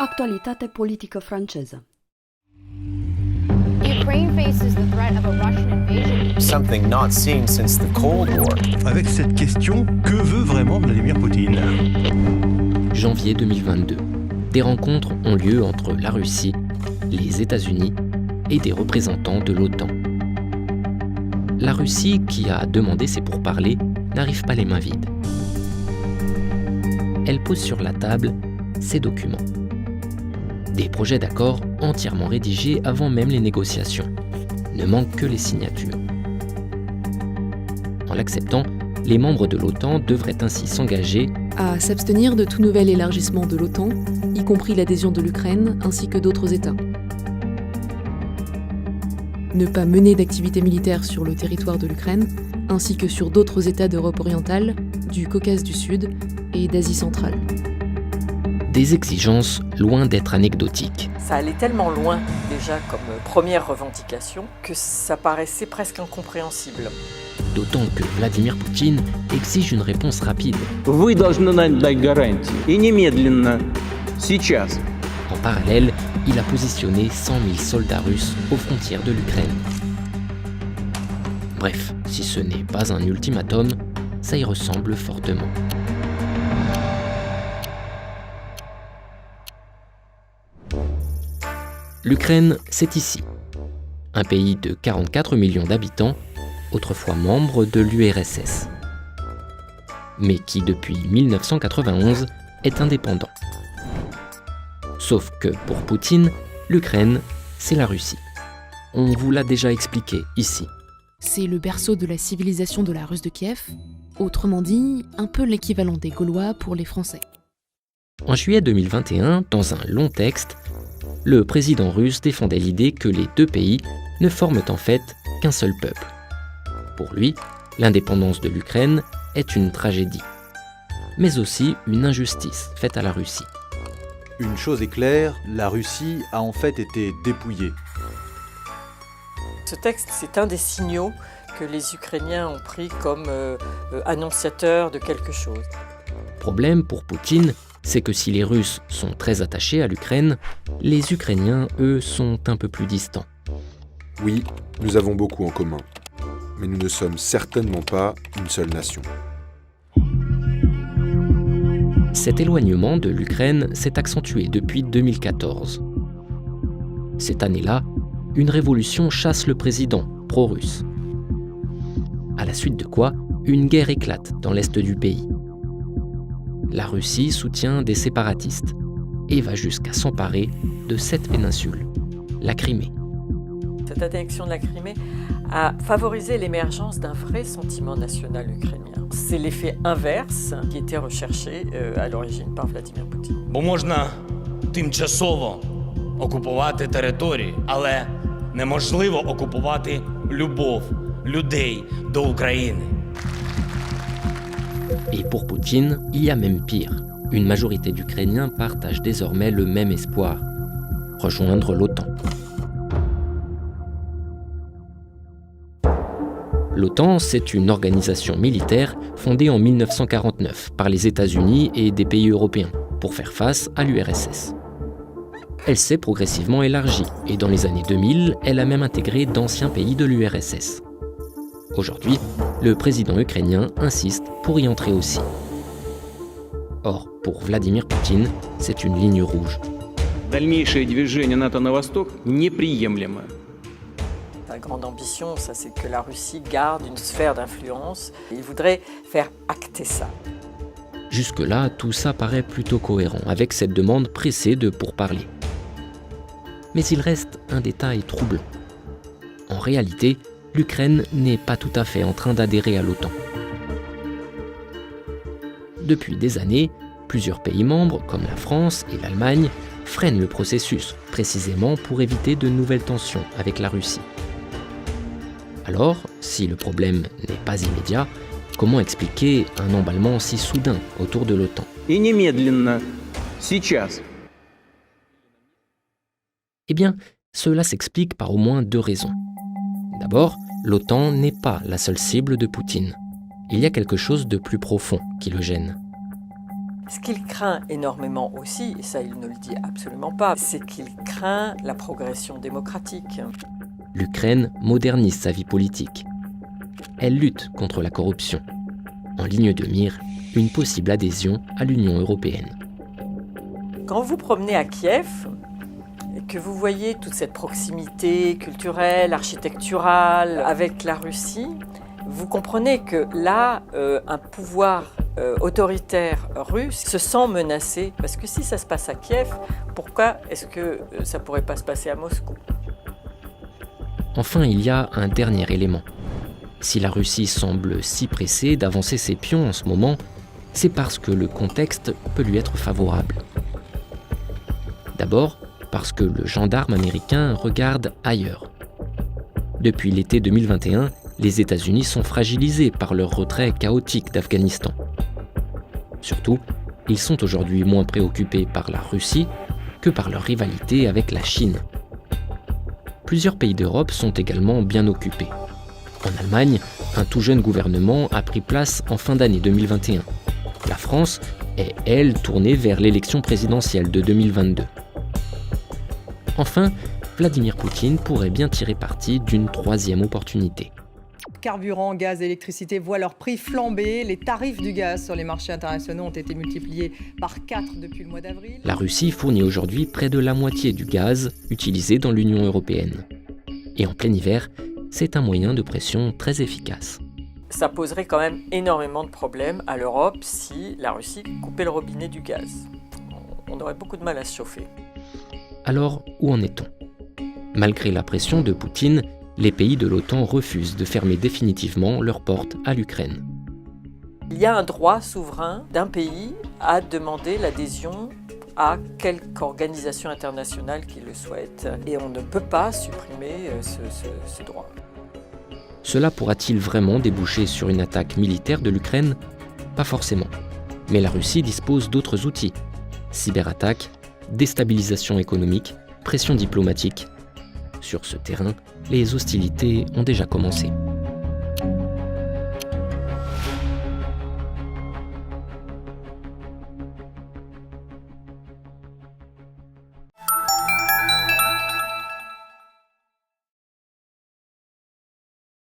Actualitate politică franceză. Ukraine faces the threat of a Russian invasion. Something not seen since the Cold War. Avec cette question, que veut vraiment Vladimir Poutine ? Janvier 2022. Des rencontres ont lieu entre la Russie, les États-Unis et des représentants de l'OTAN. La Russie, qui a demandé ces pourparlers, n'arrive pas les mains vides. Elle pose sur la table ces documents. Des projets d'accord entièrement rédigés avant même les négociations. Ne manquent que les signatures. En l'acceptant, les membres de l'OTAN devraient ainsi s'engager à s'abstenir de tout nouvel élargissement de l'OTAN, y compris l'adhésion de l'Ukraine ainsi que d'autres États. Ne pas mener d'activités militaires sur le territoire de l'Ukraine, ainsi que sur d'autres États d'Europe orientale, du Caucase du Sud et d'Asie centrale. des exigences loin d'être anecdotiques. Ça allait tellement loin déjà comme première revendication que ça paraissait presque incompréhensible. D'autant que Vladimir Poutine exige une réponse rapide. Вы должны нам дать гарантии. И немедленно. Сейчас. En parallèle, il a positionné 100 000 soldats russes aux frontières de l'Ukraine. Bref, si ce n'est pas un ultimatum, ça y ressemble fortement. L'Ukraine, c'est ici. Un pays de 44 millions d'habitants, autrefois membre de l'URSS, mais qui depuis 1991 est indépendant. Sauf que pour Poutine, l'Ukraine, c'est la Russie. On vous l'a déjà expliqué ici. C'est le berceau de la civilisation de la Russe de Kiev, autrement dit, un peu l'équivalent des Gaulois pour les Français. En juillet 2021, dans un long texte, le président russe défendait l'idée que les deux pays ne forment en fait qu'un seul peuple. Pour lui, l'indépendance de l'Ukraine est une tragédie, mais aussi une injustice faite à la Russie. Une chose est claire, la Russie a en fait été dépouillée. Ce texte, c'est un des signaux que les Ukrainiens ont pris comme annonciateurs de quelque chose. Problème pour Poutine, c'est que si les Russes sont très attachés à l'Ukraine, les Ukrainiens, eux, sont un peu plus distants. Oui, nous avons beaucoup en commun, mais nous ne sommes certainement pas une seule nation. Cet éloignement de l'Ukraine s'est accentué depuis 2014. Cette année-là, une révolution chasse le président pro-russe. À la suite de quoi, une guerre éclate dans l'est du pays. La Russie soutient des séparatistes et va jusqu'à s'emparer de cette péninsule, la Crimée. Cette annexion de la Crimée a favorisé l'émergence d'un vrai sentiment national ukrainien. C'est l'effet inverse qui était recherché à l'origine par Vladimir Poutine. Бо можна тимчасово окупувати території, але неможливо окупувати любов людей до України. Et pour Poutine, il y a même pire. Une majorité d'Ukrainiens partagent désormais le même espoir, rejoindre l'OTAN. L'OTAN, c'est une organisation militaire fondée en 1949 par les États-Unis et des pays européens pour faire face à l'URSS. Elle s'est progressivement élargie et dans les années 2000, elle a même intégré d'anciens pays de l'URSS. Aujourd'hui, le président ukrainien insiste pour y entrer aussi. Or, pour Vladimir Poutine, c'est une ligne rouge. Дальнейшее движение НАТО на восток неприемлемо. La grande ambition, ça, c'est que la Russie garde une sphère d'influence. Il voudrait faire acter ça. Jusque-là, tout ça paraît plutôt cohérent avec cette demande pressée de pourparlers. Mais il reste un détail troublant. En réalité, l'Ukraine n'est pas tout à fait en train d'adhérer à l'OTAN. Depuis des années, plusieurs pays membres, comme la France et l'Allemagne, freinent le processus, précisément pour éviter de nouvelles tensions avec la Russie. Alors, si le problème n'est pas immédiat, comment expliquer un emballement si soudain autour de l'OTAN ? И немедленно. Сейчас. Eh bien, cela s'explique par au moins deux raisons. D'abord, l'OTAN n'est pas la seule cible de Poutine. Il y a quelque chose de plus profond qui le gêne. Ce qu'il craint énormément aussi, et ça il ne le dit absolument pas, c'est qu'il craint la progression démocratique. L'Ukraine modernise sa vie politique. Elle lutte contre la corruption. En ligne de mire, une possible adhésion à l'Union européenne. Quand vous promenez à Kiev, et que vous voyez toute cette proximité culturelle, architecturale avec la Russie, vous comprenez que là, un pouvoir autoritaire russe se sent menacé. Parce que si ça se passe à Kiev, pourquoi est-ce que ça ne pourrait pas se passer à Moscou ? Enfin, il y a un dernier élément. Si la Russie semble si pressée d'avancer ses pions en ce moment, c'est parce que le contexte peut lui être favorable. D'abord, parce que le gendarme américain regarde ailleurs. Depuis l'été 2021, les États-Unis sont fragilisés par leur retrait chaotique d'Afghanistan. Surtout, ils sont aujourd'hui moins préoccupés par la Russie que par leur rivalité avec la Chine. Plusieurs pays d'Europe sont également bien occupés. En Allemagne, un tout jeune gouvernement a pris place en fin d'année 2021. La France est, elle, tournée vers l'élection présidentielle de 2022. Enfin, Vladimir Poutine pourrait bien tirer parti d'une troisième opportunité. Carburant, gaz, électricité voient leur prix flamber. Les tarifs du gaz sur les marchés internationaux ont été multipliés par 4 depuis le mois d'avril. La Russie fournit aujourd'hui près de la moitié du gaz utilisé dans l'Union européenne. Et en plein hiver, c'est un moyen de pression très efficace. Ça poserait quand même énormément de problèmes à l'Europe si la Russie coupait le robinet du gaz. On aurait beaucoup de mal à se chauffer. Alors, où en est-on ? Malgré la pression de Poutine, les pays de l'OTAN refusent de fermer définitivement leurs portes à l'Ukraine. Il y a un droit souverain d'un pays à demander l'adhésion à quelque organisation internationale qui le souhaite. Et on ne peut pas supprimer ce droit. Cela pourra-t-il vraiment déboucher sur une attaque militaire de l'Ukraine ? Pas forcément. Mais la Russie dispose d'autres outils. Cyberattaques, déstabilisation économique, pression diplomatique. Sur ce terrain, les hostilités ont déjà commencé.